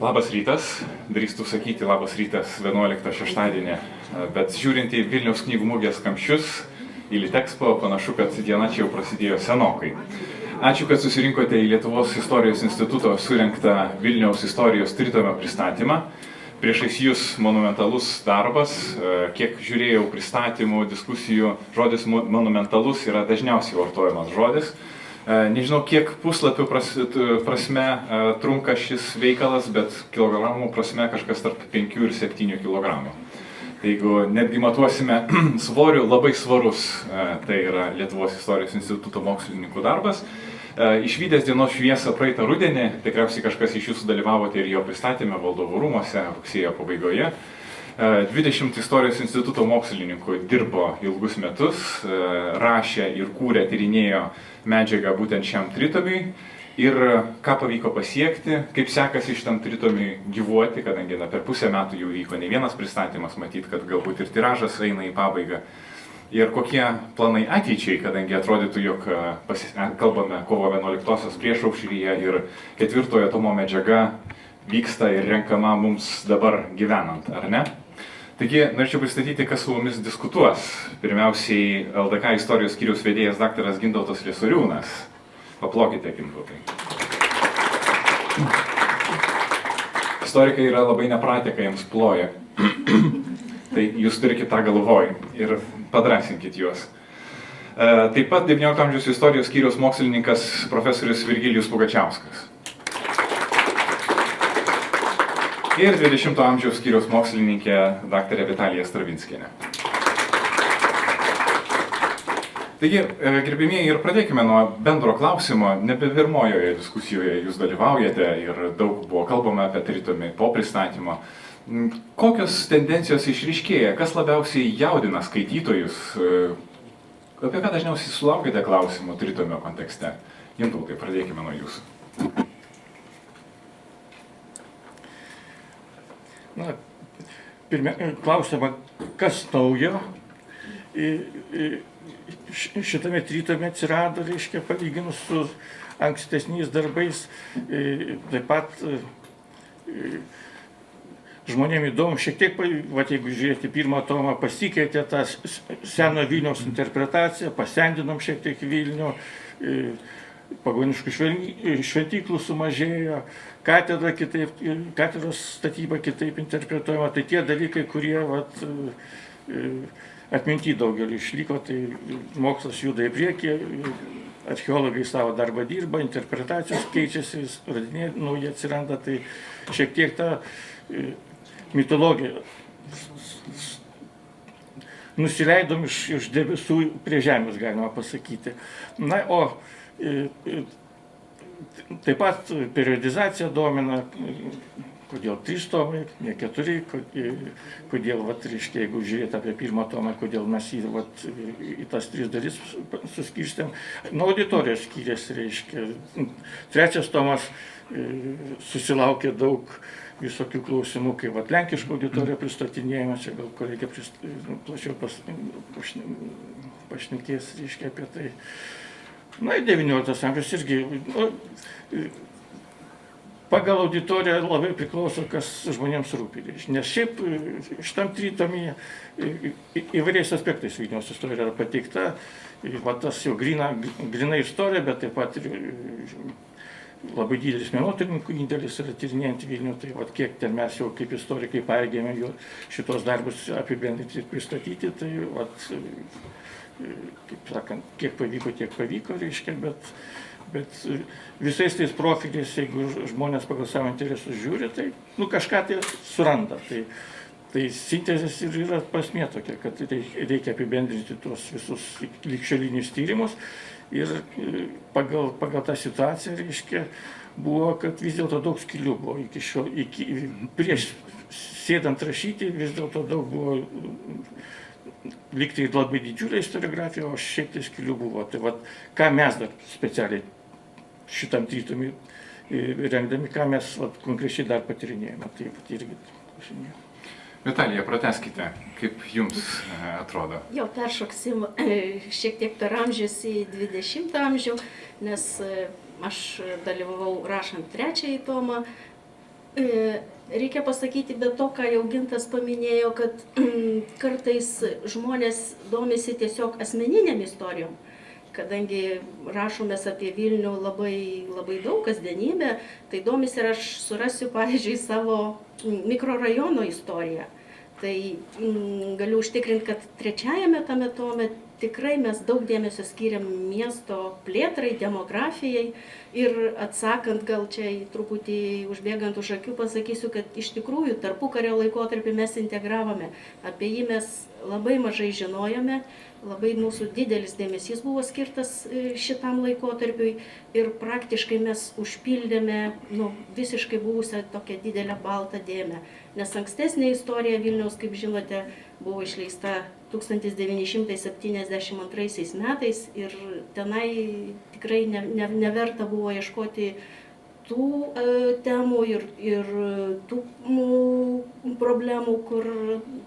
Labas rytas, drįstų sakyti labas rytas 11 šeštadienį, bet žiūrint į Vilniaus knygų mugės kamščius, į Litexpo, panašu, kad diena čia jau prasidėjo senokai. Ačiū, kad susirinkote į Lietuvos istorijos instituto surengtą Vilniaus istorijos tritomio pristatymą. Priešais jūs monumentalus darbas, kiek žiūrėjau pristatymų, diskusijų, žodis monumentalus yra dažniausiai vartojamas žodis. Nežinau, kiek puslapių prasme trunka šis veikalas, bet kilogramų prasme kažkas tarp 5 ir 7 kilogramų. Tai jeigu netgi matuosime svorių, labai svarus, tai yra Lietuvos istorijos instituto mokslininkų darbas. Išvydęs dienos šviesą praeitą rudenį, tikriausiai kažkas iš jūsų dalyvavote ir jo pristatėme Valdovų rūmuose rugsėjo pabaigoje. 20 istorijos instituto mokslininkų dirbo ilgus metus, rašė ir kūrė, tyrinėjo medžiagą būtent šiam tritomiui ir ką pavyko pasiekti, kaip sekasi šitam tritomiui gyvuoti, kadangi per pusę metų jau vyko ne vienas pristatymas, matyt, kad galbūt ir tiražas eina į pabaigą. Ir kokie planai ateičiai, kadangi atrodytų, jog kalbame kovo 11-osios priešaušryje ir 4-ojo tomo medžiaga vyksta ir renkama mums dabar gyvenant, ar ne? Taigi, norėčiau pristatyti, kas su mumis diskutuos. Pirmiausiai, LDK istorijos skyriaus vedėjas daktaras Gintautas Liesoriūnas. Paplokite, Gintautai. Istorikai yra labai nepratę, kai jiems ploja. Tai jūs turite tą galvoj ir padrąsinkit juos. Taip pat 19 amžiaus istorijos skyriaus mokslininkas profesorius Virgilijus Pugačiauskas. Ir 20 amžiaus skyriaus mokslininkė daktarė Vitalija Stravinskienė. Taigi, gerbimieji, ir pradėkime nuo bendro klausimo. Nebe pirmojoje diskusijoje jūs dalyvaujate ir daug buvo kalbama apie tritomį po pristatymo. Kokios tendencijos išryškėja, kas labiausiai jaudina skaitytojus, apie ką dažniausiai sulaukite klausimų tritomio kontekste? Gintautai, pradėkime nuo jūsų. Na, klausimą, kas naujo šitame tritome atsirado, reiškia, palyginus su ankstesniais darbais, taip pat žmonėms įdomu, šiek tiek, jeigu žiūrėti pirmą tomą, pasikeitė tą seno Vilniaus interpretaciją, pasendinom šiek tiek Vilnių, pagoniškų šventyklų sumažėjo, katedros statyba kitaip interpretuojama, tai tie dalykai, kurie atminty daugelį išliko, tai mokslas juda į priekį, archeologai savo darbą dirba, interpretacijos keičiasi, radiniai nauji atsiranda, tai šiek tiek ta mitologija nusileidom iš debesų prie žemės, galima pasakyti. Na, o taip pat periodizacija domina, kodėl 3 tomai, ne 4, kodėl, reiškia, jeigu žiūrėti apie pirmą tomą, kodėl mes į tas 3 dalis suskirstėm. Nuo auditorijos skyrėsi, reiškia. 3 tomas susilaukė daug visokių klausimų, kaip lenkiška auditorija pristatinėjama, čia gal kolegė plačiau pašnekės, reiškia, apie tai. Na, 19 amžius irgi, pagal auditoriją labai priklauso, kas žmonėms rūpi. Nes šiaip šitam tritomyje įvairiais aspektais Vilniaus istorija yra pateikta, tas jau grina istorija, bet taip pat ir labai didelis menotyrininkų indėlis yra tyrinėjant Vilnių, tai kiek ten mes jau kaip istorikai paėgėme šitos darbus apibendrinti ir pristatyti, tai kaip sakant, kiek pavyko, reiškia, bet visais tais profiliais, jeigu žmonės pagal savo interesus žiūri, tai kažką tai suranda. Tai sintezės ir yra prasmė tokia, kad reikia apibendrinti tuos visus ligšiolinius tyrimus ir pagal tą situaciją, reiškia, buvo, kad vis dėlto daug skylių buvo iki šiol, prieš sėdant rašyti vis dėlto daug buvo liktai labai didžiulė istoriografija, o šiek tiek skylių buvo. Tai ką mes dar specialiai šitam tritomui rengdami, ką mes konkrečiai dar patyrinėjome. Tai irgi klausinėjome. Vitalija, pratęskite, kaip jums atrodo? Jau peršoksim šiek tiek per amžius į 20 amžių, nes aš dalyvavau rašant 3-ąjį tomą, Reikia pasakyti, be to, ką jau Gintas paminėjo, kad kartais žmonės domisi tiesiog asmeninėm istorijom. Kadangi rašomės apie Vilnių labai daug, kasdienybę, tai domisi ir aš surasiu, pavyzdžiui, savo mikrorajono istoriją. Tai galiu užtikrinti, kad trečiajame tame tome tikrai mes daug dėmesio skiriam miesto plėtrai, demografijai ir atsakant, gal čia truputį užbėgant už akių pasakysiu, kad iš tikrųjų tarpukario laikotarpį mes integravome, apie jį mes labai mažai žinojome, labai mūsų didelis dėmesys buvo skirtas šitam laikotarpiui ir praktiškai mes užpildėme visiškai buvusią tokią didelę baltą dėmę. Nes ankstesnė istorija Vilniaus, kaip žinote, buvo išleista 1972 metais ir tenai tikrai neverta buvo ieškoti tų temų ir tų problemų, kur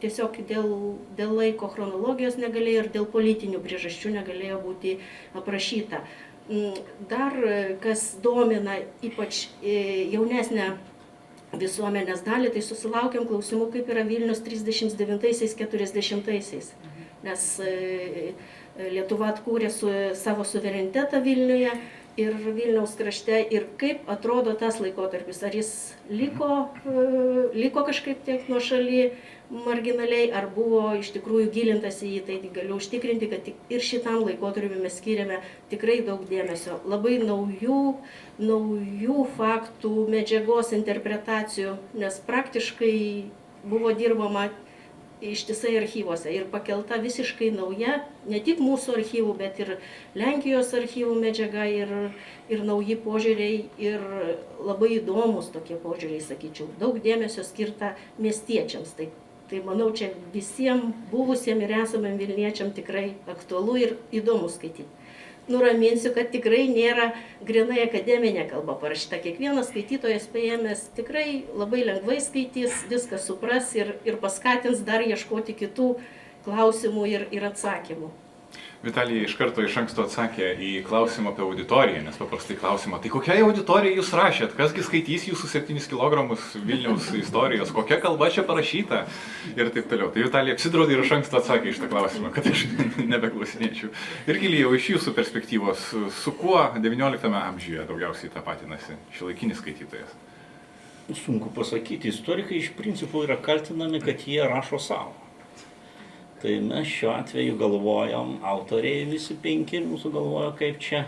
tiesiog dėl laiko chronologijos negalėjo ir dėl politinių priežasčių negalėjo būti aprašyta. Dar kas domina ypač jaunesnę visuomenės dalį, tai susilaukiam klausimų, kaip yra Vilnius 39-40-aisiais, nes Lietuva atkūrė savo suverenitetą Vilniuje ir Vilniaus krašte ir kaip atrodo tas laikotarpis, ar jis liko kažkaip tiek nuošaly marginaliai, ar buvo iš tikrųjų gilintasi į tai, galiu užtikrinti, kad ir šitam laikotarpiu mes skiriame tikrai daug dėmesio, labai naujų faktų, medžiagos interpretacijų, nes praktiškai buvo dirbama ištisai archyvuose ir pakelta visiškai nauja, ne tik mūsų archyvų, bet ir Lenkijos archyvų medžiaga ir nauji požiūriai ir labai įdomus tokie požiūriai, sakyčiau. Daug dėmesio skirta miestiečiams. Tai manau, čia visiems buvusiem ir esamiem Vilniečiam tikrai aktualu ir įdomu skaityti. Nuraminsiu, kad tikrai nėra grinai akademinė kalba parašyta. Kiekvienas skaitytojas paėmęs tikrai labai lengvai skaitys, viską supras ir paskatins dar ieškoti kitų klausimų ir atsakymų. Vitalija iš karto iš anksto atsakė į klausimą apie auditoriją, nes paprastai klausimą, tai kokiai auditorijai jūs rašėt, kasgi skaitys jūsų 7 kg Vilniaus istorijos, kokia kalba čia parašyta ir taip toliau. Tai Vitalija apsidraudė ir iš anksto atsakė iš tą klausimą, kad aš nebeklausinėčiau. Ir Gilijau, iš jūsų perspektyvos, su kuo XIX amžiuje daugiausiai tapatinasi šiuolaikinis skaitytojas? Sunku pasakyti, istorikai iš principo yra kaltinami, kad jie rašo savo. Tai mes šiuo atveju galvojom, autoriai visi 5 mūsų galvojo, kaip čia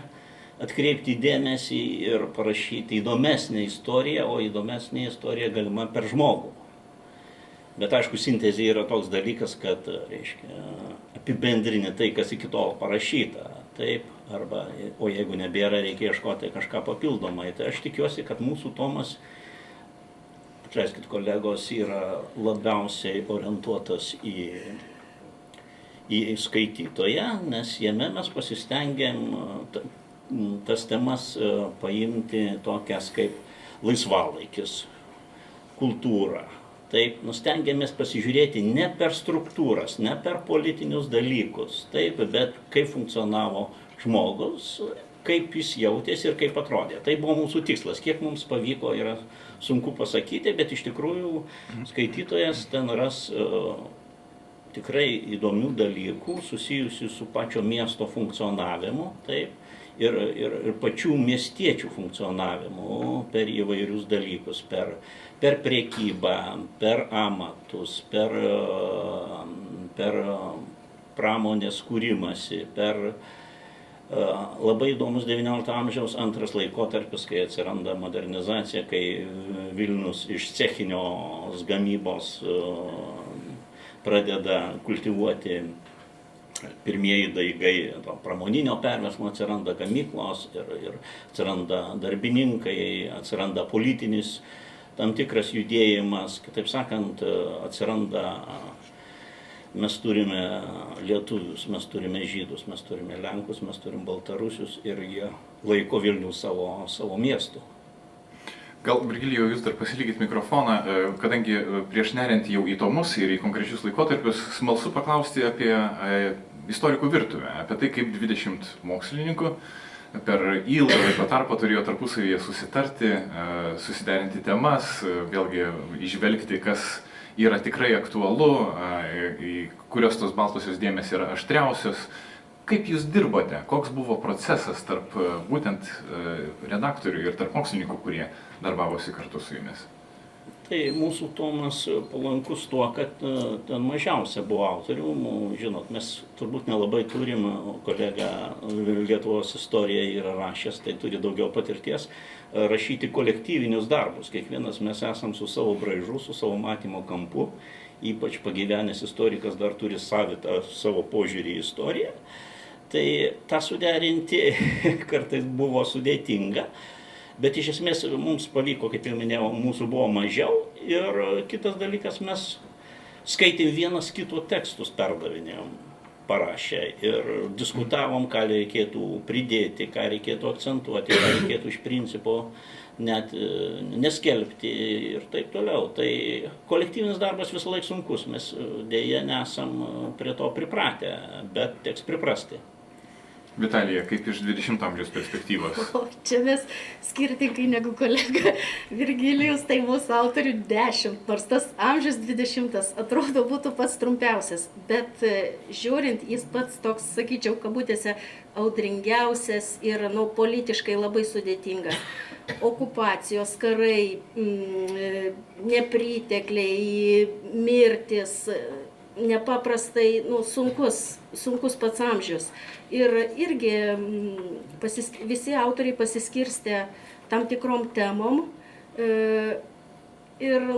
atkreipti dėmesį ir parašyti įdomesnę istoriją, o įdomesnė istorija galima per žmogų. Bet aišku, sintezė yra toks dalykas, kad, apibendrini tai, kas iki tol parašyta, taip, o jeigu nebėra, reikia ieškoti kažką papildomai. Tai aš tikiuosi, kad mūsų tomas, atleiskit kolegos, yra labiausiai orientuotas į skaitytoją, nes jame mes pasistengėm tas temas paimti tokias kaip laisvalaikis, kultūra. Taip, stengiamės pasižiūrėti ne per struktūras, ne per politinius dalykus, taip, bet kaip funkcionavo žmogus, kaip jis jautėsi ir kaip atrodė. Tai buvo mūsų tikslas. Kiek mums pavyko yra sunku pasakyti, bet iš tikrųjų skaitytojas ten ras tikrai įdomių dalykų susijusių su pačio miesto funkcionavimu, taip, ir pačių miestiečių funkcionavimu per įvairius dalykus, per prekybą, per amatus, per pramonės kūrimąsi, per labai įdomus XIX amžiaus antras laikotarpis, kai atsiranda modernizacija, kai Vilnius iš cechinės gamybos pradeda kultivuoti pirmieji daigai, pramoninio perversmo, atsiranda gamyklos ir atsiranda darbininkai, atsiranda politinis tam tikras judėjimas, kitaip sakant, atsiranda, mes turime lietuvius, mes turime žydus, mes turime lenkus, mes turime baltarusius ir jie laiko Vilnių savo miestu. Gal, Virgilijau, jūs dar pasilikit mikrofoną, kadangi prieš neriant jau į tomus ir į konkrečius laikotarpius, smalsu paklausti apie istorikų virtuvę, apie tai, kaip 20 mokslininkų per ilgą laiko tarpą turėjo tarpusavyje susitarti, susiderinti temas, vėlgi išvelgti, kas yra tikrai aktualu, į kurios tos baltosios dėmės yra aštriausios. Kaip jūs dirbote? Koks buvo procesas tarp būtent redaktorių ir tarp mokslininkų, kurie darbavosi kartu su jumis? Tai mūsų tomas palankus tuo, kad ten mažiausia buvo autorių. Žinot, mes turbūt nelabai turim, kolega Lietuvos istoriją yra rašęs, tai turi daugiau patirties, rašyti kolektyvinius darbus. Kiekvienas mes esam su savo braižu, su savo matymo kampu, ypač pagyvenęs istorikas dar turi savitą savo požiūrį į istoriją. Tai tą suderinti kartais buvo sudėtinga. Bet iš esmės mums pavyko, kaip jau minėjau, mūsų buvo mažiau. Ir kitas dalykas, mes skaitėm vienas kito tekstus, perdavinėjom parašę ir diskutavom, ką reikėtų pridėti, ką reikėtų akcentuoti, ką reikėtų iš principo net neskelbti ir taip toliau. Tai kolektyvinis darbas visą laiką sunkus, mes dėja nesam prie to pripratę, bet teks priprasti. Vitalija, kaip iš 20 amžiaus perspektyvos? O čia mes skirtingai negu kolega Virgilijus, tai mūsų autorių 10, nors tas amžius 20 atrodo būtų pats trumpiausias, bet žiūrint, jis pats toks, sakyčiau, kabutėse audringiausias ir politiškai labai sudėtingas. Okupacijos, karai, nepritekliai, mirtis, nepaprastai sunkus pats amžius. Ir irgi visi autoriai pasiskirstė tam tikrom temom ir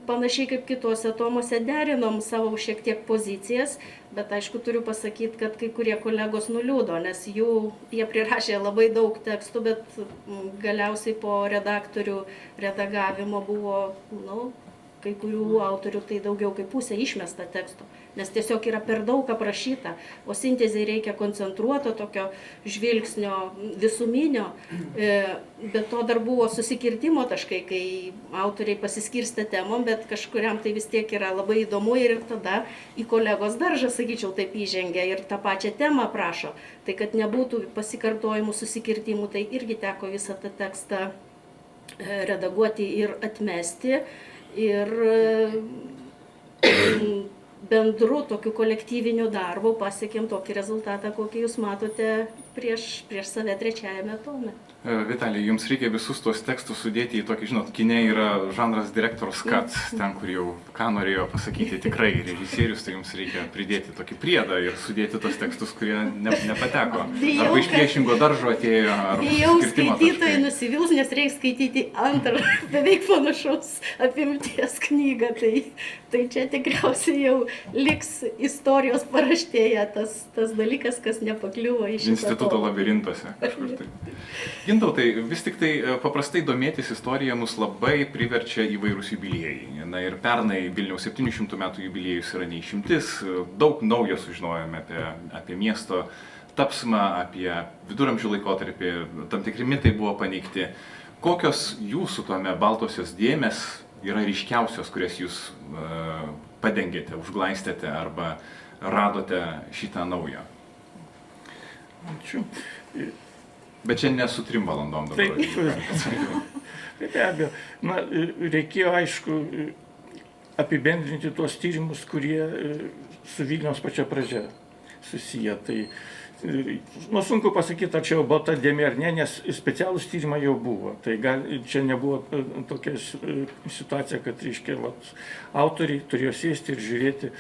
panašiai kaip kitose tomuose derinom savo šiek tiek pozicijas, bet aišku turiu pasakyti, kad kai kurie kolegos nuliūdo, nes jie prirašė labai daug tekstų, bet galiausiai po redaktorių redagavimo buvo, kai kurių autorių tai daugiau kaip pusė išmesta teksto, nes tiesiog yra per daug aprašyta, o sintezai reikia koncentruoto tokio žvilgsnio visuminio, bet to dar buvo susikirtimo taškai, kai autoriai pasiskirstė temom, bet kažkuriam tai vis tiek yra labai įdomu ir tada į kolegos daržą, sakyčiau, taip įžengia ir tą pačią temą prašo. Tai kad nebūtų pasikartojimų, susikirtimų, tai irgi teko visą tą tekstą redaguoti ir atmesti. Ir bendru tokiu kolektyviniu darbu pasiekėm tokį rezultatą, kokį jūs matote prieš save trečiajame tome. Vitalija, jums reikia visus tuos tekstus sudėti į tokį, žinot, kine yra žanras director's cut, ten, kur jau ką norėjo pasakyti tikrai režisierius, tai jums reikia pridėti tokį priedą ir sudėti tos tekstus, kurie nepateko. Arba iš priešingo daržo atėjo, arba bijau, skaitytojai nusivils, nes reikia skaityti antrą, beveik panašaus apimties knygą, tai čia tikriausiai jau liks istorijos paraštėje tas dalykas, kas nepakliuvo į šitą. Instituto labirintuose kažkur tai. Gintautai, vis tik tai paprastai domėtis istorija mus labai priverčia įvairūs jubiliejai. Na ir pernai Vilniaus 700 metų jubiliejus yra neišimtis, daug naujo sužinojome apie miesto tapsmą, apie viduramžių laikotarpį, tam tikri mitai buvo paneigti. Kokios jūsų tuome baltosios dėmės yra ryškiausios, kurias jūs padengėte, užglaistėte arba radote šitą naują? Ačiū. Bet čia ne su 3 valandom dabar. Tai be abejo. Reikėjo, aišku, apibendrinti tuos tyrimus, kurie su Vilniaus pačia pradžia susiję. Tai sunku pasakyti, ar čia jau balta dėmė ar ne, nes specialūs tyrimai jau buvo. Tai čia nebuvo tokia situacija, kad, reiškia, autoriai turėjo sėsti ir žiūrėti,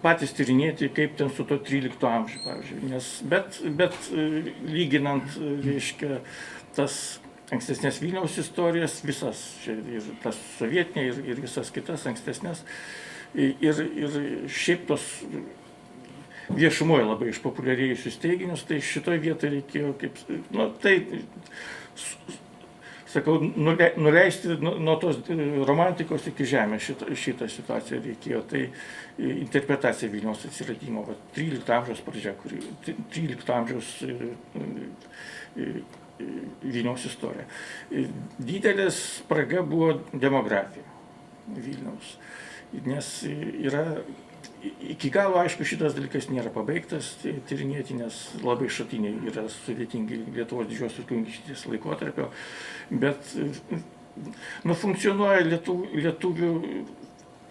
patys tyrinėti, kaip ten su to 13 amžiu, pavyzdžiui. Bet lyginant, reiškia, tas ankstesnės Vilniaus istorijas, visas, ir tas sovietinė, ir visas kitas ankstesnės, ir šiaip tos viešumoje labai išpopuliarėjusius teiginius, tai šitoje vietoje reikėjo, sakau, nuleisti nuo tos romantikos iki žemės šitą situaciją reikėjo. Tai interpretacija Vilniaus atsiradimo, 13 amžiaus pradžia, 13 amžiaus Vilniaus istorija. Didelė spraga buvo demografija Vilniaus, nes yra iki galo, aišku, šitas dalykas nėra pabaigtas tyrinėti, nes labai šaltiniai yra sudėtingi Lietuvos didžiosios kunigaikštystės laikotarpio, bet funkcionuoja lietuvių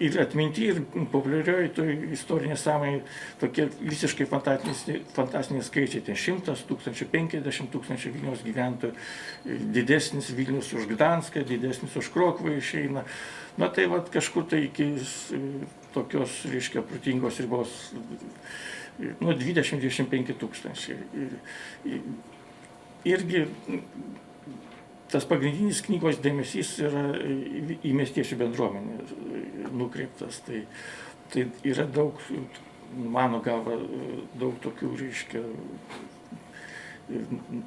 ir atminti, ir populiarioji istorinė sąmonė tokie visiškai fantastiniai skaičiai. Ten 100 000, 50 000 Vilniaus gyventojų, didesnis Vilnius už Gdanską, didesnis už Krokuvą išeina. Na tai vat kažkur tai iki tokios, reiškia, protingos ribos, 20-25 000. Irgi tas pagrindinis knygos dėmesys yra į miestiečių bendruomenę nukreiptas. Tai yra daug, mano galva, daug tokių, reiškia,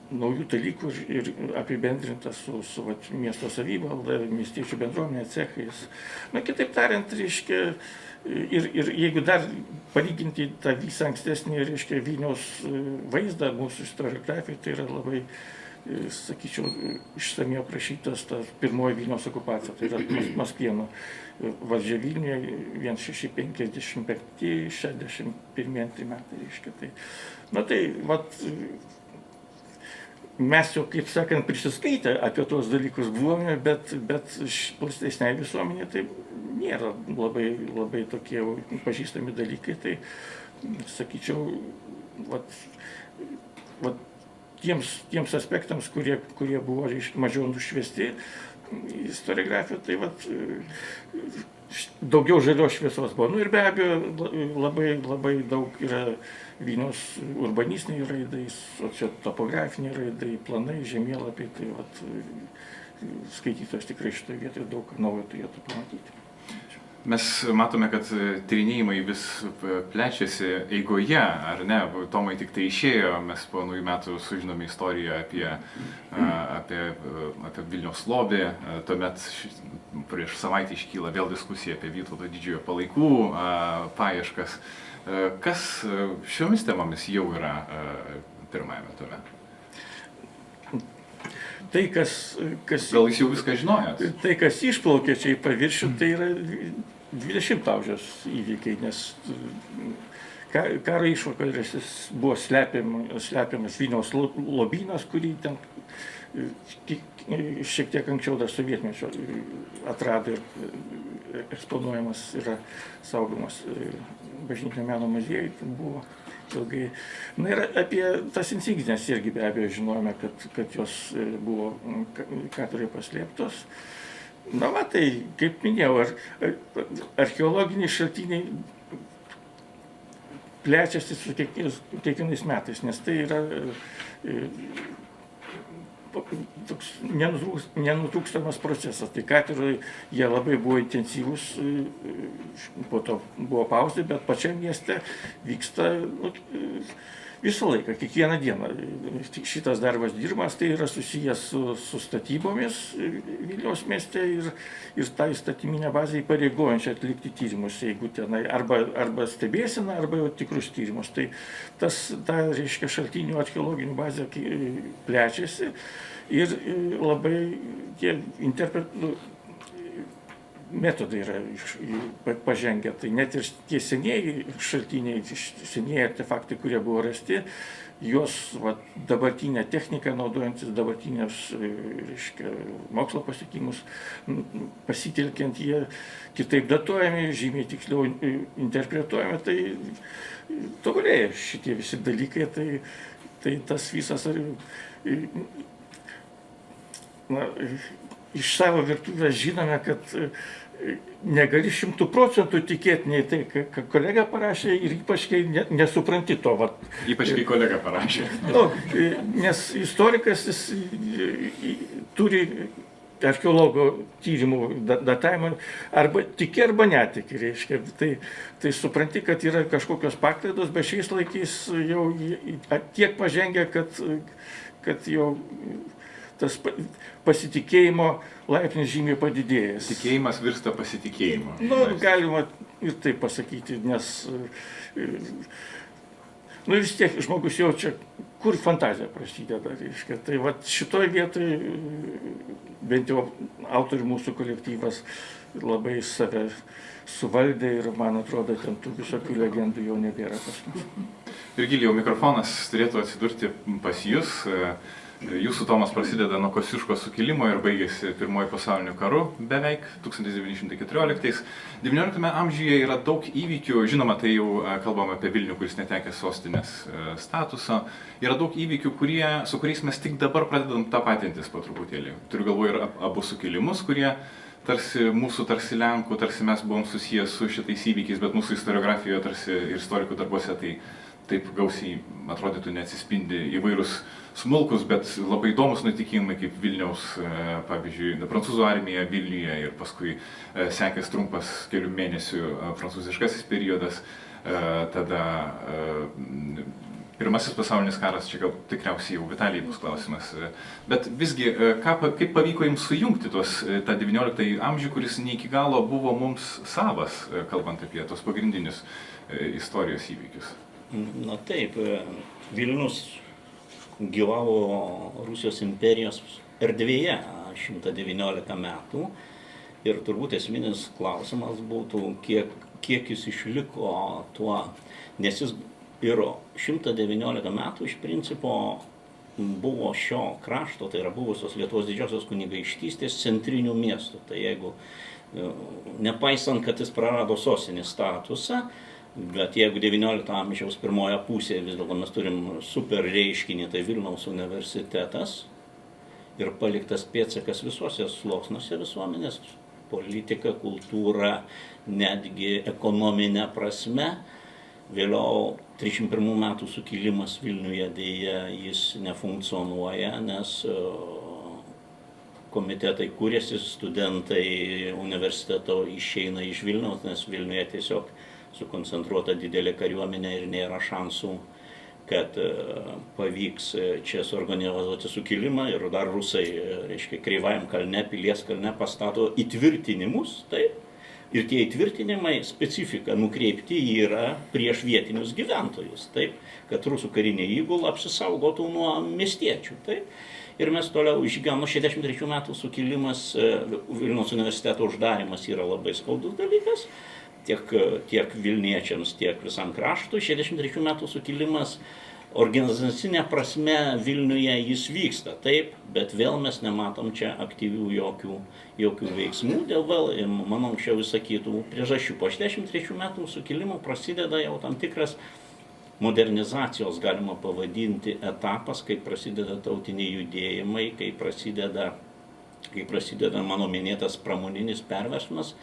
naujų dalykų ir apibendrinta su miesto savivalda, miestiečių bendruomenė, cechais. Na, kitaip tariant, reiškia, ir jeigu dar palyginti tą visą ankstesnį, reiškia, Vilniaus vaizdą mūsų istoriografijai, tai yra labai, sakyčiau, išsamiai aprašytas ta pirmoji Vilniaus okupacija, tai yra Maskvėnų valdžia Vilniuje 1655-61 metai, reiškia. Tai vat, mes jau, kaip sakant, prisiskaitę apie tuos dalykus buvome, bet platesnei visuomenė tai nėra labai tokie pažįstami dalykai, tai sakyčiau, vat tiems aspektams, kurie buvo, reiškia, mažiau nušviesti istoriografijoje, tai vat daugiau žalios šviesos buvo. Nu ir be abejo, labai daug yra Vilniaus urbanistiniai raidai, sociotopografiniai raidai, planai, žemėlapiai, tai vat skaitytojas tikrai šitoje vietoje daug naujo turėtų pamatyti. Mes matome, kad tyrinėjimai vis plečiasi eigoje, ar ne? Tomai tik tai išėjo, mes po naujų metų sužinome istoriją apie Vilniaus lobį, tuomet prieš savaitę iškyla vėl diskusija apie Vytauto Didžiojo palaikų paieškas. Kas šiomis temomis jau yra pirmajame tome? Tai, kas Gal jūs jau viską žinojot? Tai, kas išplaukė čia į paviršių, tai yra 20 amžiaus įvykiai, nes karo išvakarėse buvo slepiamas Vilniaus lobynas, kurį ten šiek tiek anksčiau dar sovietmečio atrado ir eksponuojamas yra saugomas bažnytinio meno muziejuje, ten buvo ilgai. Na ir apie tas insignijas irgi be abejo žinojome, kad jos buvo katedroje paslėptos. Na va, tai kaip minėjau, archeologiniai šaltiniai plečiasi su kiekvienais metais, nes tai yra toks nenutrūkstamas procesas. Tai katedroje jie labai buvo intensyvūs, po to buvo pauzė, bet pačiam mieste vyksta visą laiką, kiekvieną dieną. Šitas darbas dirbamas, tai yra susijęs su statybomis Vilniaus mieste ir tą įstatyminę bazę įpareigojančią atlikti tyrimus, jeigu tenai arba stebėsena, arba jau tikrus tyrimus. Tai ta, reiškia, šaltinių archeologinių bazė plečiasi ir labai tie metodai yra pažengę. Tai net ir tie senieji šaltiniai, senieji artefaktai, kurie buvo rasti, juos dabartinę techniką, naudojantis dabartinės, reiškia, mokslo pasiekimus, pasitelkiant, jie kitaip datuojami, žymiai tiksliau interpretuojami, tai tobulėja šitie visi dalykai, tai tas visas, iš savo virtuvės žinome, kad negali 100% tikėti nei tai, ką kolega parašė, ir ypač kai nesupranti to. Ypač kai kolega parašė. Nes istorikas jis turi archeologo tyrimų datavimą, arba tiki, arba netiki, reiškia. Tai supranti, kad yra kažkokios paklaidos, bet šiais laikais jau tiek pažengia, kad jau tas pasitikėjimo laipsnis žymiai padidėjęs. Tikėjimas virsta pasitikėjimu. Galima ir taip pasakyti, nes vis tiek žmogus jaučia, kur fantazija prasideda, reiškia. Tai šitoj vietoj, bent jau autorių mūsų kolektyvas, labai save suvaldė ir, man atrodo, ten tų visokių legendų jau nebėra pas mus. Virgilijau, mikrofonas turėtų atsidurti pas jūs. Jūsų tomas prasideda nuo Kosciuškos sukilimo ir baigėsi Pirmuoju pasauliniu karu beveik 1914. XIX amžiuje yra daug įvykių, žinoma, tai jau kalbame apie Vilnių, kuris netekė sostinės statuso. Yra daug įvykių, su kuriais mes tik dabar pradedam tapatintis po truputėlį. Turiu galvoje ir abu sukilimus, kurie tarsi mūsų, tarsi Lenkų, tarsi mes buvom susijęs su šitais įvykiais, bet mūsų istoriografijoje, tarsi ir istorikų darbuose tai taip gausiai, atrodytų, neatsispindi įvairūs smulkus, bet labai įdomus nutikimai, kaip Vilniaus, pavyzdžiui, prancūzų armija Vilniuje ir paskui sekęs trumpas kelių mėnesių prancūziškasis periodas, tada Pirmasis pasaulinis karas, čia gal tikriausiai jau Vitalijai bus klausimas. Bet visgi, kaip pavyko jums sujungti tą XIX amžių, kuris ne iki galo buvo mums savas, kalbant apie tos pagrindinius istorijos įvykius? Na taip, Vilnius gyvavo Rusijos imperijos erdvėje 119 metų ir turbūt esminis klausimas būtų, kiek jis išliko tuo, nes jis ir 119 metų iš principo buvo šio krašto, tai yra buvusios Lietuvos didžiosios kunigaikštystės centrinių miestų. Tai jeigu, nepaisant, kad jis prarado sostinės statusą, bet jeigu XIX amžiaus pirmoje pusėje vis dėlto mes turim super reiškinį, tai Vilniaus universitetas ir paliktas pėdsakas visuose sluoksniuose visuomenės, politika, kultūra, netgi ekonominė prasme. Vėliau 31 metų sukilimas Vilniuje dėja jis nefunkcionuoja, nes komitetai kūrėsi, studentai universiteto išeina iš Vilniaus, nes Vilniuje tiesiog sukoncentruota didelė kariuomenė ir nėra šansų, kad pavyks čia suorganizuoti sukilimą ir dar rusai, reiškia, Kreivajam kalne, Pilies kalne pastato įtvirtinimus, taip. Ir tie įtvirtinimai specifika nukreipti yra prieš vietinius gyventojus, taip, kad rusų karinė įgula apsisaugotų nuo miestiečių. Taip. Ir mes toliau išgyvenome 63 metų sukilimas, Vilniaus universiteto uždarimas yra labai skaudus dalykas, tiek Vilniečiams, tiek visam kraštui. 63 metų sukilimas organizacinė prasme Vilniuje jis vyksta, taip, bet vėl mes nematom čia aktyvių jokių veiksmų dėl vėl, manau, anksčiau išsakytų priežasčių. Po 63 metų sukilimo prasideda jau tam tikras modernizacijos, galima pavadinti, etapas, kai prasideda tautiniai judėjimai, kai prasideda mano minėtas pramoninis perversmas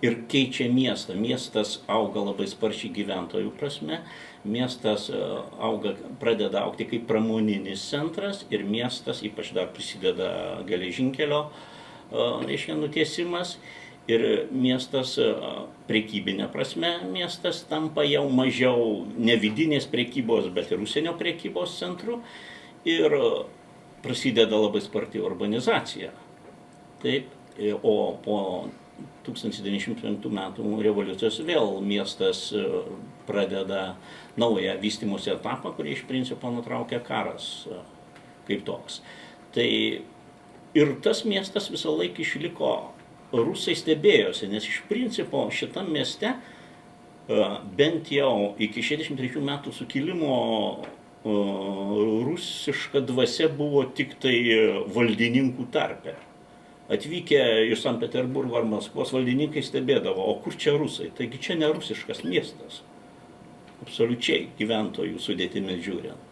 ir keičia miestą. Miestas auga labai sparčiai gyventojų prasme, miestas pradeda augti kaip pramoninis centras ir miestas, ypač dar prisideda geležinkelio, reiškia, nutiesimas. Ir miestas prekybinė prasme, miestas tampa jau mažiau ne vidinės prekybos, bet ir užsienio prekybos centru. Ir prasideda labai sparti urbanizacija. Taip, o po 1905 metų revoliucijos vėl miestas pradeda naują vystymosi etapą, kurį iš principo nutraukia karas kaip toks. Tai ir tas miestas visą laiką išliko. Rusai stebėjosi, nes iš principo šitam mieste bent jau iki 63 metų sukilimo rusiška dvasia buvo tik tai valdininkų tarpe. Atvykę iš Sankt Peterburgo ar Maskvos valdininkai stebėdavo, o kur čia rusai? Taigi čia ne rusiškas miestas, absoliučiai gyventojų sudėtimis žiūrint.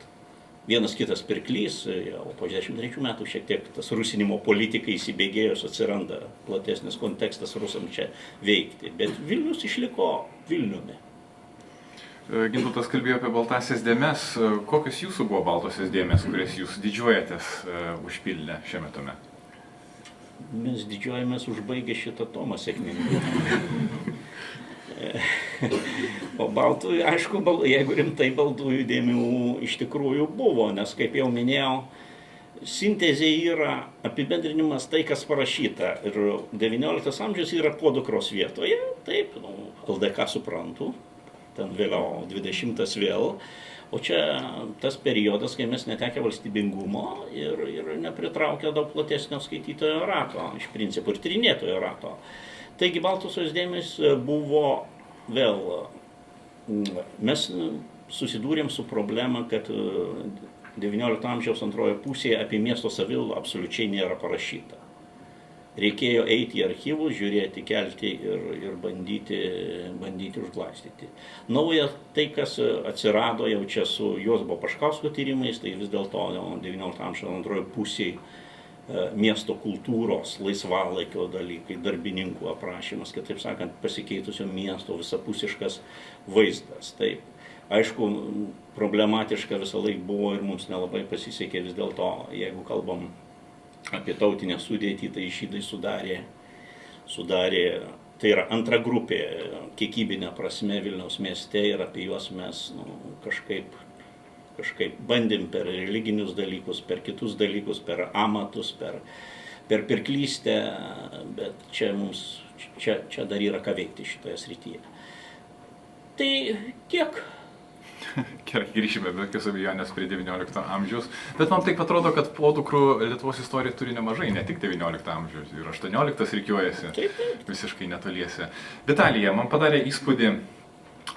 Vienas kitas pirklys, o po 63 metų šiek tiek tas rusinimo politikai įsibėgėjus, atsiranda platesnis kontekstas rusam čia veikti, bet Vilnius išliko Vilniumi. Gintautas kalbėjo apie baltasias dėmes. Kokios jūsų buvo baltosios dėmės, kurias jūs didžiuojatės užpildę šiame tome? Mes didžiuojamės užbaigę šitą tomą sėkmingai. O baltųjų, aišku, jeigu rimtai baltųjų dėmių iš tikrųjų buvo, nes, kaip jau minėjau, sintezė yra apibendrinimas tai, kas parašyta. Ir 19 amžius yra podukros vietoje, taip, LDK suprantu, ten vėliau 20 vėl, O čia tas periodas, kai mes netekę valstybingumo ir nepritraukia daug platesnio skaitytojo rato, iš principo, ir tyrinėtojo rato. Taigi Baltosios dėmės buvo vėl, mes susidūrėm su problema, kad XIX amžiaus antroje pusėje apie miesto savivaldą absoliučiai nėra parašyta. Reikėjo eiti į archyvus, žiūrėti, kelti ir bandyti užglaistyti. Nauja tai, kas atsirado jau čia su Juozo Paškausko tyrimais, tai vis dėlto XIX amžiaus antroje pusėje miesto kultūros, laisvalaikio dalykai, darbininkų aprašymas, kitaip sakant, pasikeitusio miesto visapusiškas vaizdas. Taip. Aišku, problematiška visą laiką buvo ir mums nelabai pasisekė vis dėlto, jeigu kalbam apie tautinę sudėtį, tai žydai sudarė, tai yra antra grupė kiekybinė prasme Vilniaus mieste ir apie juos mes kažkaip bandėm per religinius dalykus, per kitus dalykus, per amatus, per pirklystę, bet čia dar yra ką veikti šitoje srityje. Tai tiek. Gerai, grįšime be jokios abejonės prie XIX amžiaus, bet man taip atrodo, kad podukrų Lietuvos istorija turi nemažai, ne tik XIX amžiaus, ir XVIII rikiuojasi visiškai netoliese. Vitalija, man padarė įspūdį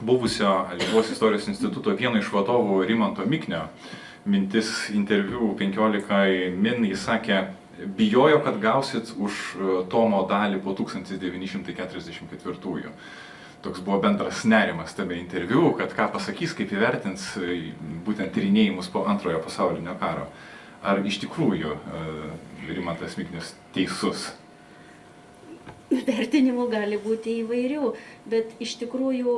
buvusio Lietuvos istorijos instituto vieno iš vadovų Rimanto Miknio mintis interviu 15 min, jis sakė, bijojo, kad gausit už tomo dalį po 1944. Toks buvo bendras nerimas tame interviu, kad ką pasakys, kaip įvertins būtent tyrinėjimus po Antrojo pasaulinio karo. Ar iš tikrųjų Rimantas Miknius teisus? Vertinimų gali būti įvairių, bet iš tikrųjų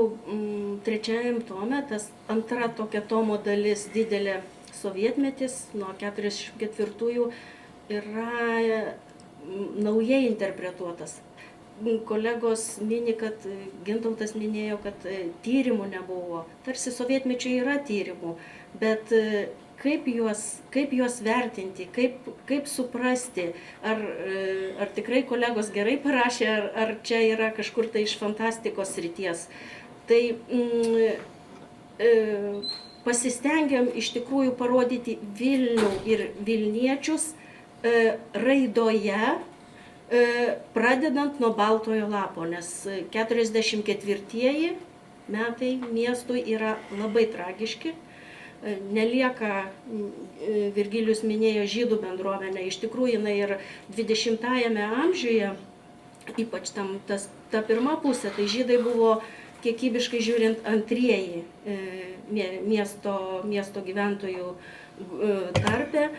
trečiajam tome, tas antra tokia tomo dalis, didelė sovietmetis nuo 44-ųjų yra naujai interpretuotas. Kolegos mini, kad Gintautas minėjo, kad tyrimų nebuvo. Tarsi sovietmečiai yra tyrimų, bet kaip juos vertinti, kaip suprasti, ar tikrai kolegos gerai parašė, ar čia yra kažkur tai iš fantastikos srities. Tai pasistengiam iš tikrųjų parodyti Vilnių ir Vilniečius raidoje, pradedant nuo Baltojo lapo, nes 44-ieji metai miestui yra labai tragiški. Nelieka, Virgilijus minėjo žydų bendruomenę, iš tikrųjų jinai ir 20-ame amžiuje, ypač ta pirma pusė, tai žydai buvo kiekybiškai žiūrint antrieji miesto gyventojų tarpe,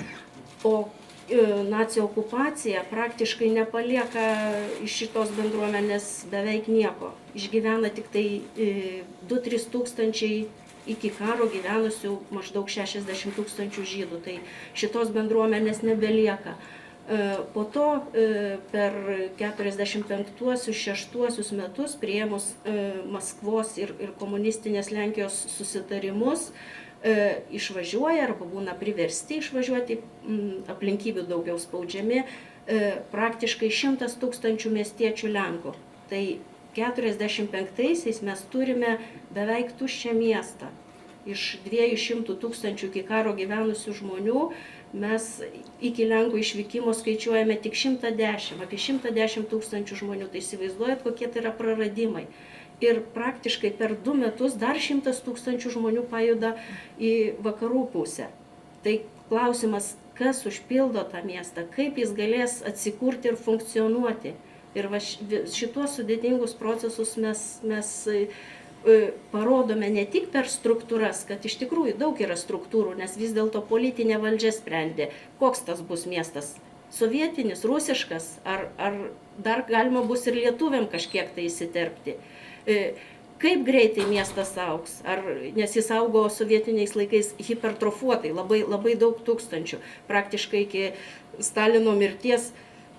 o nacių okupacija praktiškai nepalieka iš šitos bendruomenės beveik nieko. Išgyvena tik tai 2-3 tūkstančiai iki karo gyvenusių maždaug 60 tūkstančių žydų. Tai šitos bendruomenės nebelieka. Po to per 45-6 metus priėmus Maskvos ir komunistinės Lenkijos susitarimus, išvažiuoja arba būna priversti išvažiuoti, aplinkybių daugiau spaudžiami, praktiškai 100 tūkstančių miestiečių Lenkų. Tai 45-aisiais mes turime beveik tuščią miestą. Iš 200 tūkstančių iki karo gyvenusių žmonių mes iki Lenkų išvykimo skaičiuojame tik 110, apie 110 tūkstančių žmonių. Tai įsivaizduojat, kokie tai yra praradimai. Ir praktiškai per 2 metus dar 100 tūkstančių žmonių pajuda į vakarų pusę. Tai klausimas, kas užpildo tą miestą, kaip jis galės atsikurti ir funkcionuoti. Ir šituos sudėtingus procesus mes parodome ne tik per struktūras, kad iš tikrųjų daug yra struktūrų, nes vis dėlto politinė valdžia sprendė, koks tas bus miestas. Sovietinis, rusiškas, ar dar galima bus ir lietuviam kažkiek tai įsiterpti. Kaip greitai miestas augs, nes jis augo sovietiniais laikais hipertrofuotai, labai daug tūkstančių. Praktiškai iki Stalino mirties,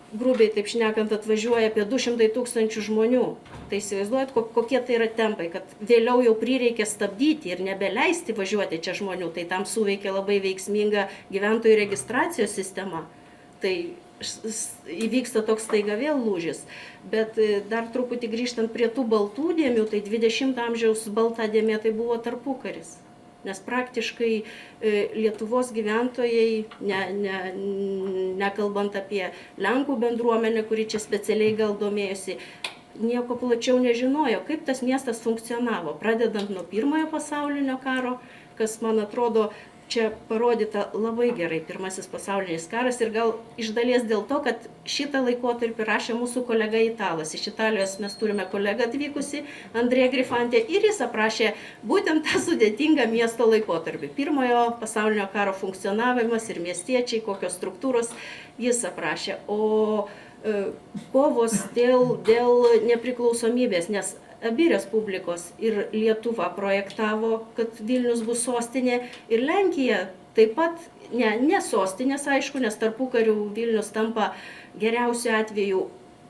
grubiai taip šnekant, atvažiuoja apie 200 tūkstančių žmonių. Tai įsivaizduojat, kokie tai yra tempai, kad vėliau jau prireikė stabdyti ir nebeleisti važiuoti čia žmonių. Tai tam suveikė labai veiksminga gyventojų registracijos sistema. Tai įvyksta toks staiga vėl lūžis. Bet dar truputį grįžtant prie tų baltų dėmių, tai 20 amžiaus balta dėmė tai buvo tarpukaris. Nes praktiškai Lietuvos gyventojai, nekalbant apie Lenkų bendruomenę, kuri čia specialiai gal domėjosi, nieko plačiau nežinojo, kaip tas miestas funkcionavo, pradedant nuo Pirmojo pasaulinio karo, kas, man atrodo, čia parodyta labai gerai, Pirmasis pasaulinis karas, ir gal iš dalies dėl to, kad šitą laikotarpį rašė mūsų kolega Italas. Iš Italijos mes turime kolegą atvykusi, Andrė Grifantė, ir jis aprašė būtent tą sudėtingą miesto laikotarpį. Pirmojo pasaulinio karo funkcionavimas ir miestiečiai, kokios struktūros jis aprašė. O kovos dėl nepriklausomybės, nes abi respublikos, ir Lietuva projektavo, kad Vilnius bus sostinė, ir Lenkija taip pat, ne sostinės aišku, nes tarpukariu Vilnius tampa geriausiu atveju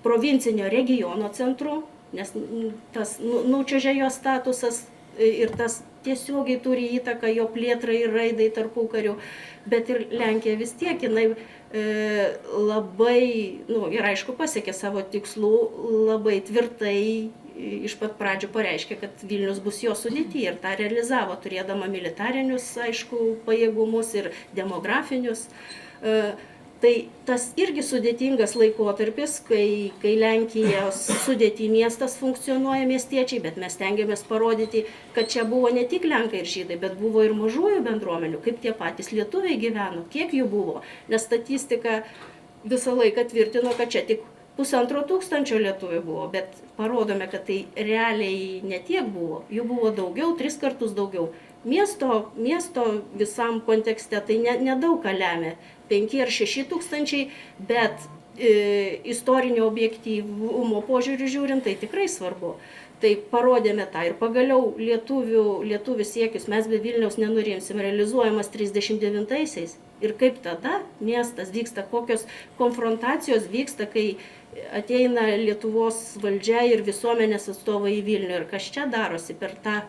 provincinio regiono centru, nes tas nučiuožia jo statusas ir tas tiesiogiai turi įtaką jo plėtrai ir raidai tarpukariu, bet ir Lenkija vis tiek, jinai labai, ir aišku, pasiekė savo tikslų labai tvirtai, iš pat pradžių pareiškė, kad Vilnius bus jo sudėty, ir tą realizavo, turėdama militarinius, aišku, pajėgumus ir demografinius. Tai tas irgi sudėtingas laikotarpis, kai Lenkijos sudėty miestas funkcionuoja miestiečiai, bet mes stengiamės parodyti, kad čia buvo ne tik Lenkai ir Žydai, bet buvo ir mažųjų bendruomenių, kaip tie patys lietuviai gyveno, kiek jų buvo. Nes statistika visą laiką tvirtino, kad čia tik 1,5 tūkstančio lietuvių buvo, bet parodome, kad tai realiai ne tiek buvo, jų buvo daugiau, 3 kartus daugiau. Miesto visam kontekste tai nedaug ką lemia, 5 ar 6 tūkstančiai, bet istorinio objektyvumo požiūrių žiūrint, tai tikrai svarbu. Tai parodėme tą, ir pagaliau lietuvių siekius mes be Vilniaus nenurimsim, realizuojamas 39-aisiais. Ir kaip tada miestas vyksta, kokios konfrontacijos vyksta, kai ateina Lietuvos valdžia ir visuomenės atstovai į Vilnių, ir kas čia darosi per tą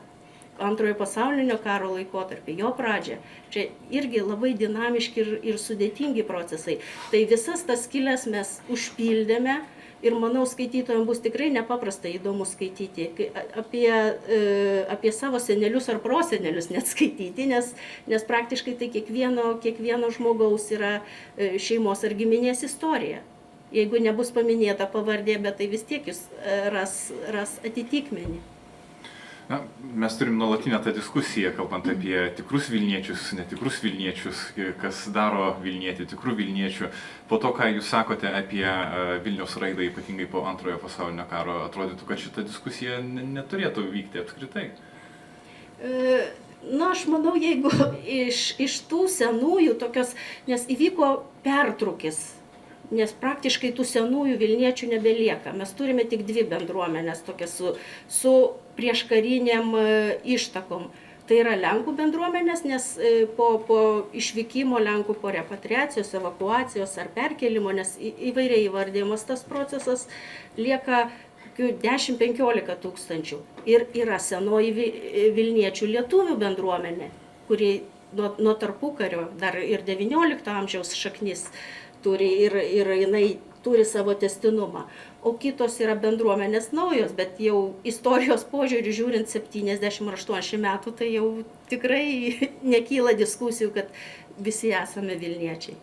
Antrojo pasaulinio karo laikotarpį, jo pradžią. Čia irgi labai dinamiški ir sudėtingi procesai. Tai visas tas skylės mes užpildėme, ir manau, skaitytojams bus tikrai nepaprastai įdomu skaityti, apie savo senelius ar prosenelius net skaityti, nes praktiškai tai kiekvieno žmogaus yra šeimos ar giminės istorija. Jeigu nebus paminėta pavardė, bet tai vis tiek jūs ras atitikmenį. Na, mes turim nuolatinę tą diskusiją, kalbant apie tikrus Vilniečius, netikrus Vilniečius, kas daro Vilnietį tikrų Vilniečių. Po to, ką jūs sakote apie Vilniaus raidą, ypatingai po Antrojo pasaulinio karo, atrodytų, kad šita diskusija neturėtų vykti apskritai. Na, aš manau, jeigu iš tų senųjų tokios, nes įvyko pertrūkis, nes praktiškai tų senųjų Vilniečių nebelieka. Mes turime tik 2 bendruomenės tokias su prieškariniam ištakom. Tai yra Lenkų bendruomenės, nes po išvykimo Lenkų, po repatriacijos, evakuacijos ar perkelimo, nes įvairiai įvardymas tas procesas, lieka 10-15 tūkstančių. Ir yra senoji Vilniečių lietuvių bendruomenė, kuri nuo tarpukario dar ir 19 amžiaus šaknis turi, ir jinai turi savo tęstinumą. O kitos yra bendruomenės naujos, bet jau istorijos požiūrį žiūrint 70-80 metų, tai jau tikrai nekyla diskusijų, kad visi esame Vilniečiai.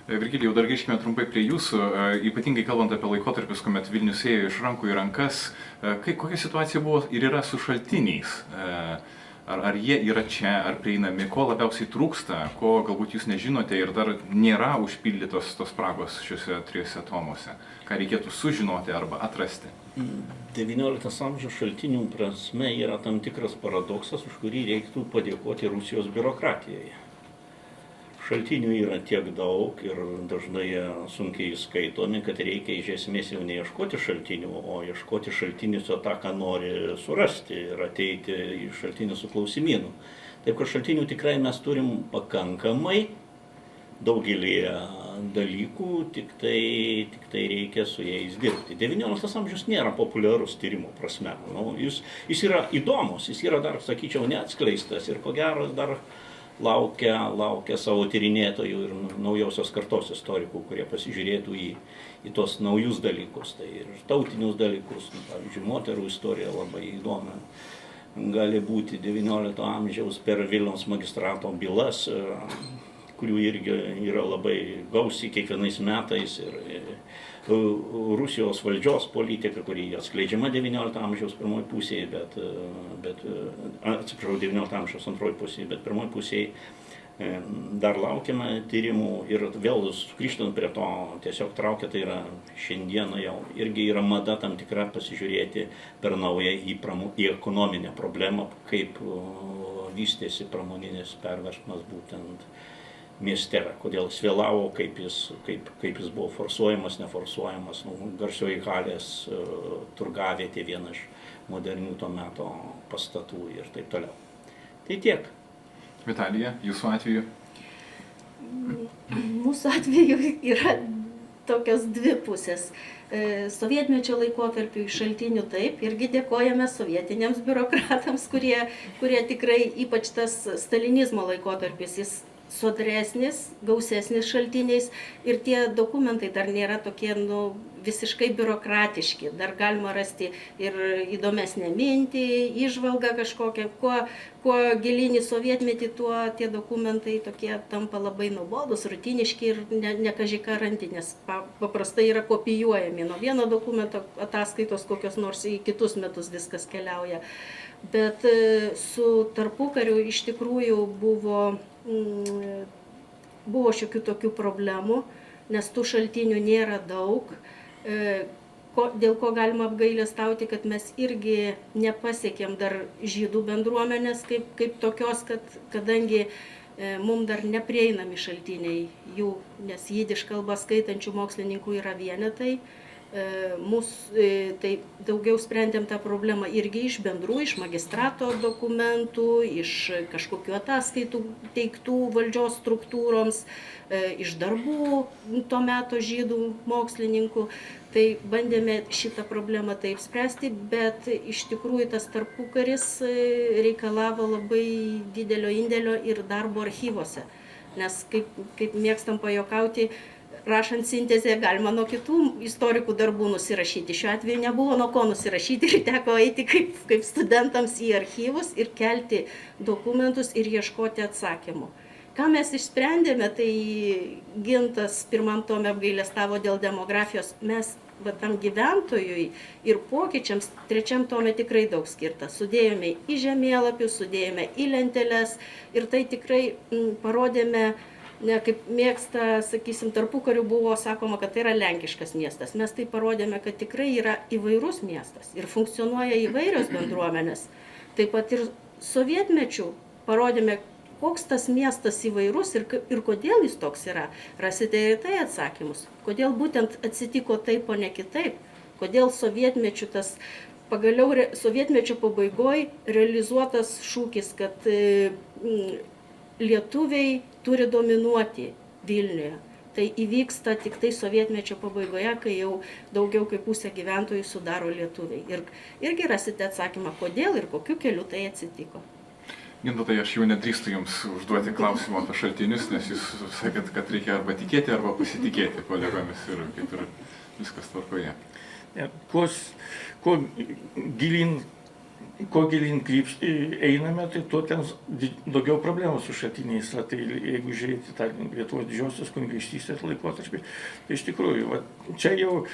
Virgilijau, dar grįžkime trumpai prie jūsų, ypatingai kalbant apie laikotarpius, kuomet Vilnius ėjo iš rankų į rankas. Kokia situacija buvo ir yra su šaltiniais? Ar jie yra čia, ar prieinami, ko labiausiai trūksta, ko galbūt jūs nežinote ir dar nėra užpildytos tos spragos šiuose 3 tomuose, ką reikėtų sužinoti arba atrasti? 19 amžiaus šaltinių prasme yra tam tikras paradoksas, už kurį reiktų padėkoti Rusijos biurokratijai. Šaltinių yra tiek daug ir dažnai sunkiai skaitomi, kad reikia iš esmės jau neieškoti šaltinių, o ieškoti šaltiniuose tą, ką nori surasti ir ateiti į šaltinių su klausimynu. Taip, kad šaltinių tikrai mes turim pakankamai daugelį dalykų, tik tai reikia su jais dirbti. 19 amžius nėra populiarus tyrimo prasme. Jis yra įdomus, jis yra dar, sakyčiau, neatskleistas ir ko gero dar laukia savo tyrinėtojų ir naujausios kartos istorikų, kurie pasižiūrėtų į tos naujus dalykus, tai ir tautinius dalykus, pavyzdžiui, moterų istorija labai įdomi. gali būti XIX amžiaus per Vilniaus magistrato bylas, kurių irgi yra labai gausiai kiekvienais metais, ir Rusijos valdžios politika, kuri atskleidžiama XIX amžiaus pirmoji pusėje, atsiprašau, XIX amžiaus antroji pusėje, bet pirmoji pusėje dar laukiame tyrimų ir vėl grįžtant prie to, tiesiog traukia, tai yra šiandieną jau irgi yra mada tam tikra pasižiūrėti per naują į ekonominę problemą, kaip vystėsi pramoninis perversmas būtent mieste, kodėl jis vėlavo, kaip jis buvo forsuojamas, neforsuojamas, garsioji Halės turgavietė, viena iš modernių to meto pastatų ir taip toliau. Tai tiek. Vitalija, jūsų atveju? Mūsų atveju yra tokios dvi pusės. Sovietmečio laikotarpiu šaltinių taip, irgi dėkojame sovietiniams biurokratams, kurie tikrai, ypač tas stalinizmo laikotarpis, jis sodresnis, gausesnis šaltiniais ir tie dokumentai dar nėra tokie visiškai biurokratiški, dar galima rasti ir įdomesnę mintį, įžvalgą kažkokią, kuo gilinį sovietmetį, tuo tie dokumentai tokie tampa labai nuobodus, rutiniški ir ne kažką randi, nes paprastai yra kopijuojami nuo vieno dokumento ataskaitos kokios nors į kitus metus viskas keliauja. Bet su tarpukariu iš tikrųjų buvo šiokių tokių problemų, nes tų šaltinių nėra daug, dėl ko galima apgailestauti, kad mes irgi nepasiekėm dar žydų bendruomenės kaip tokios, kadangi mums dar neprieinami šaltiniai jų, nes jidiš kalbą skaitančių mokslininkų yra vienetai. Tai daugiau sprendėm tą problemą irgi iš bendrų, iš magistrato dokumentų, iš kažkokių ataskaitų teiktų valdžios struktūroms, iš darbų to meto žydų mokslininkų. Tai bandėme šitą problemą taip spręsti, bet iš tikrųjų tas tarpukaris reikalavo labai didelio indėlio ir darbo archyvose. Nes kaip mėgstam pajuokauti, rašant sintezę galima nuo kitų istorikų darbų nusirašyti. Šiuo atveju nebuvo nuo ko nusirašyti ir teko eiti kaip studentams į archyvus ir kelti dokumentus ir ieškoti atsakymų. Ką mes išsprendėme, tai Gintas pirmam tome apgailestavo dėl demografijos. Mes tam gyventojui ir pokyčiams trečiam tome tikrai daug skirta. Sudėjome į žemėlapius, sudėjome į lenteles ir tai tikrai parodėme, kaip mėgsta, sakysim, tarpukariu buvo sakoma, kad tai yra lenkiškas miestas. Mes tai parodėme, kad tikrai yra įvairus miestas ir funkcionuoja įvairios bendruomenės. Taip pat ir sovietmečių parodėme, koks tas miestas įvairus ir kodėl jis toks yra. Rasite ir tai atsakymus. Kodėl būtent atsitiko taip, o ne kitaip. Kodėl sovietmečių pagaliau sovietmečio pabaigoje realizuotas šūkis, kad lietuviai turi dominuoti Vilniuje. Tai įvyksta tik tai sovietmečio pabaigoje, kai jau daugiau kaip pusę gyventojų sudaro lietuviai. Ir irgi rasite atsakymą, kodėl ir kokiu keliu tai atsitiko. Gintautai, aš jau nedrįstu Jums užduoti klausimą apie šaltinius, nes Jūs sakėt, kad reikia arba tikėti, arba pasitikėti kolegomis ir kaip ir viskas tvarkoje. Kuo gilin einame, tai tuo ten daugiau problemų su šaltiniais. Tai jeigu žiūrėti tą Lietuvos didžiosios kunigaikštystės laikotarpį, tai iš tikrųjų, čia jau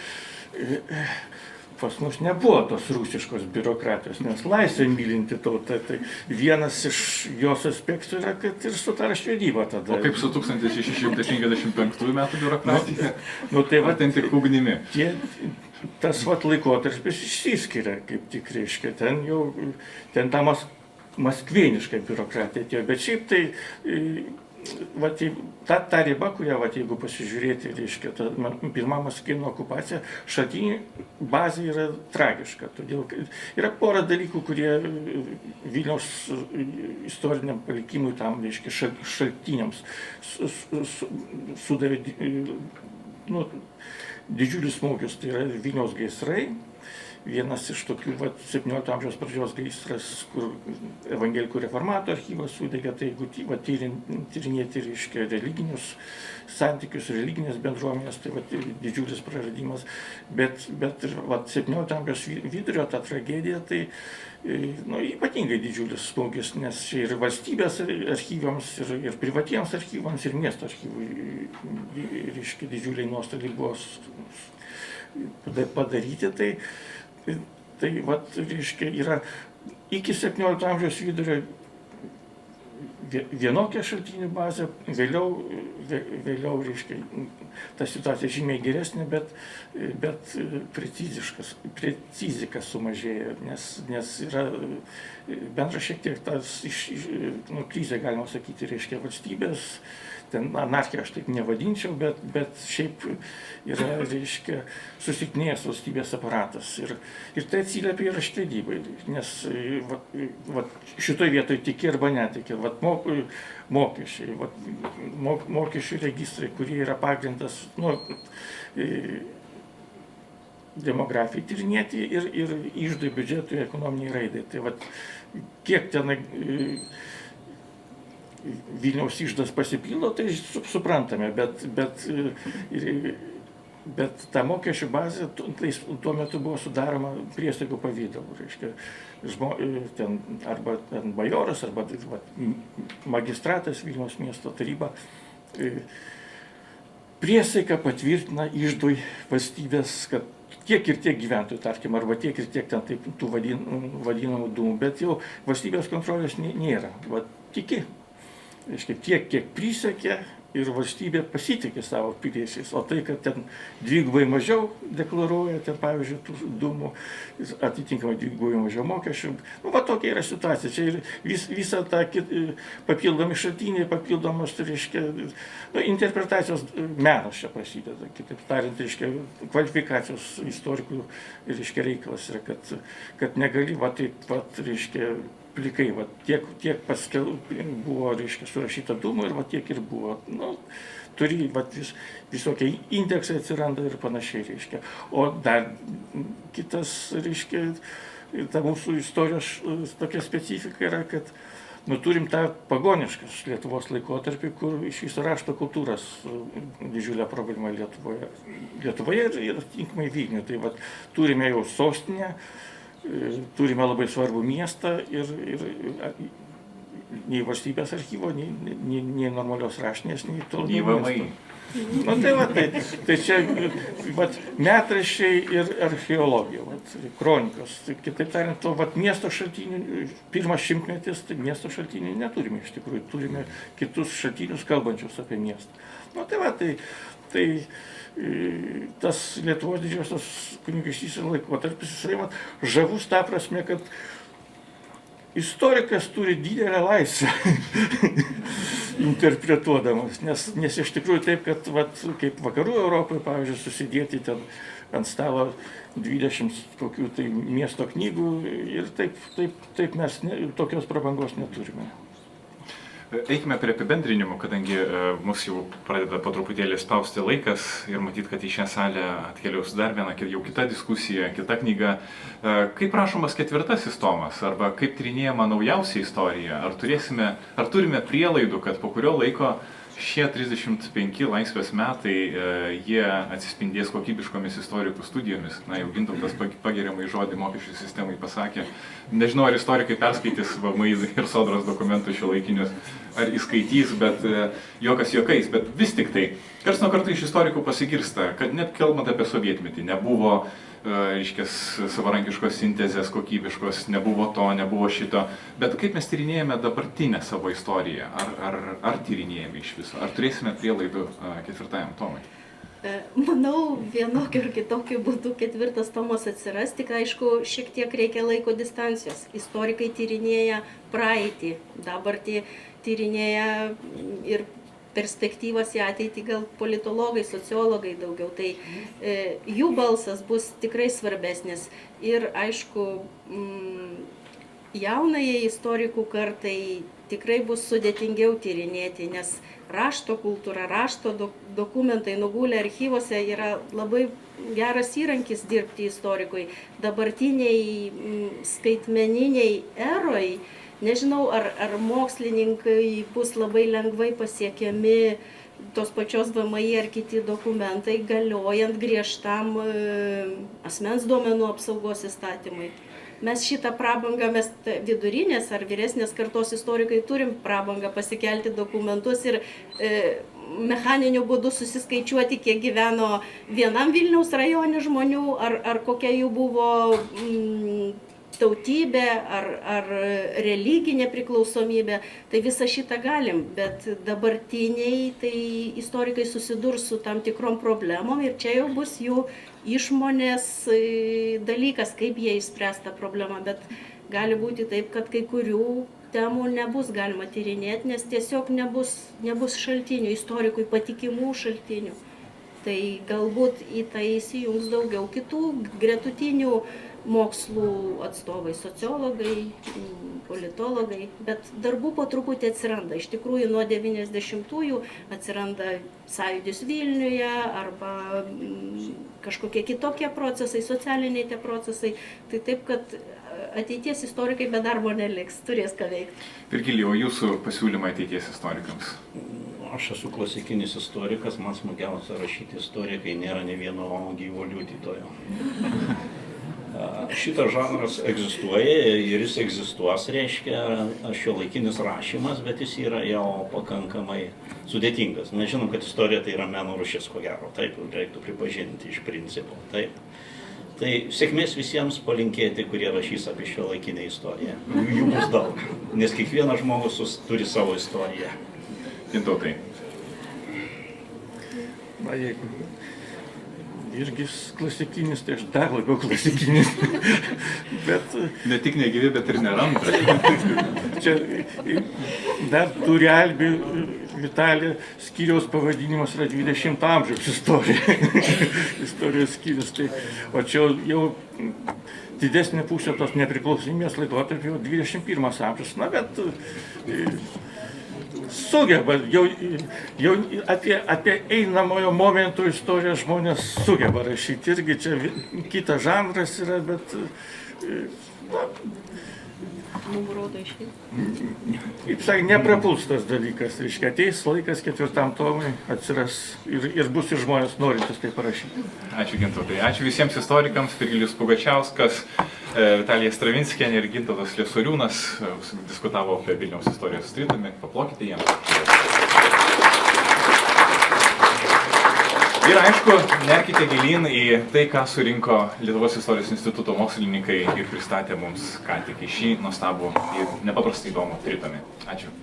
pas mus nebuvo tos rusiškos biurokratijos, nes laisvę mylinti tauta, tai vienas iš jos aspektų yra, kad ir su ta raštvedyba tada. O kaip su 1655 metų biurokratija? Tai va, ten tik ugnimi. Tas laikotarpis išsiskiria, kaip tik reiškia, ten ta maskvieniška biurokratija atėjo, bet šiaip tai ta riba, kurią, jeigu pasižiūrėti, reiškia, pirma maskvienų okupacija, šaltinių bazė yra tragiška, todėl yra pora dalykų, kurie Vilniaus istoriniam palikimui tam, reiškia, šaltiniams sudavė didžiulius smūgius, tai yra Vilniaus gaisrai, vienas iš tokių 17 amžiaus pradžios gaisras, kur evangelikų reformatų archyvas sudegė, tai jeigu tyrinėti, reiškia, religinius santykius, religinės bendruomenės, tai didžiulis praradimas. Bet ir 17 amžiaus vidurio ta tragedija, tai ypatingai didžiulis smūgis, nes čia ir valstybės archyvams, ir privatiems archyvams, ir miesto archyvui, reiškia, didžiuliai nuostoliai buvo padaryti. Tai reiškia, yra iki 17 amžiaus vidurio vienokia šaltinių bazė, vėliau, reiškia, ta situacija žymiai geresnė, bet precizika sumažėjo, nes yra bendras šiek tiek tas krizė, galima sakyti, reiškia, valstybės, ten anarchija aš taip nevadinčiau, bet šiaip yra, reiškia, susilpnėjęs valstybės aparatas. Ir tai atsiliepia ir raštvedybai, nes šitoj vietoj tiki arba netiki. Mokesčiai, mokesčių registrai, kurie yra pagrindas demografijai tyrinėti ir iždui, biudžetui, ekonominiai raidai. Tai kiek ten Vilniaus iždas pasipildo, tai suprantame, bet ta mokesčių bazė tuo metu buvo sudaroma priesagų pavydalu, reiškia, ten arba bajoras, arba magistratas, Vilniaus miesto taryba priesaiką patvirtina iždui valstybės, kad tiek ir tiek gyventojų, tarkim, arba tiek ir tiek ten tų vadinamų dūmų, bet jau valstybės kontrolės nėra. Tiki. Reiškia, tiek, kiek prisiekė ir valstybė pasitikė savo piliečiais, o tai, kad ten dvigubai mažiau deklaruoja, ten, pavyzdžiui, tų dūmų, atitinkamai dvigubai mažiau mokesčių. Tokia yra situacija. Čia ir visa ta papildomi šaltiniai, papildomas, reiškia, interpretacijos menas čia prasideda. Kitaip tariant, reiškia, kvalifikacijos istorikų, reiškia, reikalas yra, kad negali, reiškia, plikai, tiek buvo, reiškia, surašyta dūmų ir tiek ir buvo. Turi, visokie indeksai atsiranda ir panašiai, reiškia. O dar kitas, reiškia, ta mūsų istorijos tokia specifika yra, kad turim tą pagoniškas Lietuvos laikotarpį, kur iš viso rašto kultūros didžiulė problema Lietuvoje ir tinkamai Vilniuje. Tai turime jau sostinę, turime labai svarbų miestą ir nei valstybės archyvo, nei normalios raštinės, nei to miesto. Tai čia metraščiai ir archeologija, kronikos. Kitaip tariant, to miesto šaltinių, pirmas šimtmetis, tai miesto šaltinių neturime iš tikrųjų, turime kitus šaltinius kalbančius apie miestą. Tai tas Lietuvos didžiosios kunigaikštystės laikotarpis, jisai žavus ta prasme, kad istorikas turi didelę laisvę interpretuodamas, nes iš tikrųjų taip, kad kaip vakarų Europoje, pavyzdžiui, susidėti ten ant stalo 20 kokių tai miesto knygų ir taip mes tokios prabangos neturime. Eikime prie apibendrinimų, kadangi mus jau pradeda po truputėlį spausti laikas ir matyt, kad į šią salę atkeliaus dar viena, jau kita diskusija, kita knyga. Kaip rašomas ketvirtasis tomas, arba kaip tyrinėjama naujausia istorija? Ar turime prielaidų, kad po kurio laiko šie 35 laisvės metai jie atsispindės kokybiškomis istorikų studijomis? Jau Gintautas pagiriamai žodį mokesčių sistemai pasakė. Nežinau, ar istorikai perskaitys VMI ir Sodros dokumentus šiuolaikinius, ar įskaitys, bet juokas juokais. Bet vis tik tai, karts nuo karto iš istorikų pasigirsta, kad net kalbant apie sovietmetį, nebuvo savarankiškos sintezės kokybiškos, nebuvo to, nebuvo šito. Bet kaip mes tyrinėjame dabartinę savo istoriją? Ar tyrinėjame iš viso? Ar turėsime prielaidų ketvirtajam tomui? Manau, vienokiu ir kitokiu būdu ketvirtas tomas atsiras, tik aišku, šiek tiek reikia laiko distancijos. Istorikai tyrinėja praeitį, dabartį tyrinėja ir perspektyvas į ateitį gal politologai, sociologai daugiau, tai jų balsas bus tikrai svarbesnis. Ir aišku, jaunajai istorikų kartai tikrai bus sudėtingiau tyrinėti, nes rašto kultūra, rašto dokumentai nugulę archyvose yra labai geras įrankis dirbti istorikui. Dabartiniai skaitmeniniai eroj, nežinau, ar mokslininkai bus labai lengvai pasiekiami tos pačios VMI ar kiti dokumentai, galiojant griežtam asmens duomenų apsaugos įstatymui. Mes šitą prabangą, mes vidurinės ar vyresnės kartos istorikai turim prabangą pasikelti dokumentus ir mechaniniu būdu susiskaičiuoti, kiek gyveno vienam Vilniaus rajone žmonių, ar kokia jų buvo tautybė, ar religinė priklausomybė. Tai visą šitą galim, bet dabartiniai tai istorikai susidurs su tam tikrom problemom ir čia jau bus jų išmonės dalykas, kaip jie išspręs tą problemą, bet gali būti taip, kad kai kurių temų nebus galima tyrinėti, nes tiesiog nebus šaltinių, istorikui patikimų šaltinių. Tai galbūt į tai įsijungs daugiau kitų gretutinių mokslų atstovai, sociologai, politologai, bet darbų po truputį atsiranda. Iš tikrųjų, nuo 90-ųjų atsiranda sąjūdis Vilniuje arba kažkokie kitokie procesai, socialiniai tie procesai. Tai taip, kad ateities istorikai be darbo neliks, turės ką veikti. Virgilijau, jūsų pasiūlymai ateities istorikams? Aš esu klasikinis istorikas, man smagiausia rašyti istoriją, kai nėra ne vieno gyvo liudytojo. Šitas žanras egzistuoja ir jis egzistuos, reiškia šiuolaikinis rašymas, bet jis yra jau pakankamai sudėtingas. Mes žinom, kad istorija tai yra meno rūšis, ko gero, taip reiktų pripažinti iš principo. Taip. Tai sėkmės visiems palinkėti, kurie rašys apie šiuolaikinę istoriją. Jų bus daug, nes kiekvienas žmogus turi savo istoriją. Gintautai. Na, jeigu irgi klasikinis, tai aš dar labiau klasikinis. Bet Ne tik negyvi, bet ir neranda. čia dar turi Albį Vitalį skyriaus pavadinimas yra 20 amžiaus istorija. Istorijos skyrius. Tai, o čia jau didesnė pusė tos nepriklausomybės laikotarpio 21 amžius. Na, bet sugeba, jau apie einamojo momento istoriją žmonės sugeba rašyti. Irgi čia kitas žanras yra, bet Nurodo iškai. kaip sakė, neprapuls tas dalykas. Reiškia, ateis laikas 4 tomui, atsiras ir bus ir žmonės norintys tai parašyti. Ačiū Gintautai. Ačiū visiems istorikams, Virgilijus Pugačiauskas, Vitalija Stravinskienė ir Gintautas Liesoriūnas diskutavo apie Vilniaus istorijos tritomi. Paplokite jiems. Ir aišku, nerkite gilyn į tai, ką surinko Lietuvos istorijos instituto mokslininkai ir pristatė mums ką tik į šį nuostabų ir nepaprastai įdomų tritomį. Ačiū.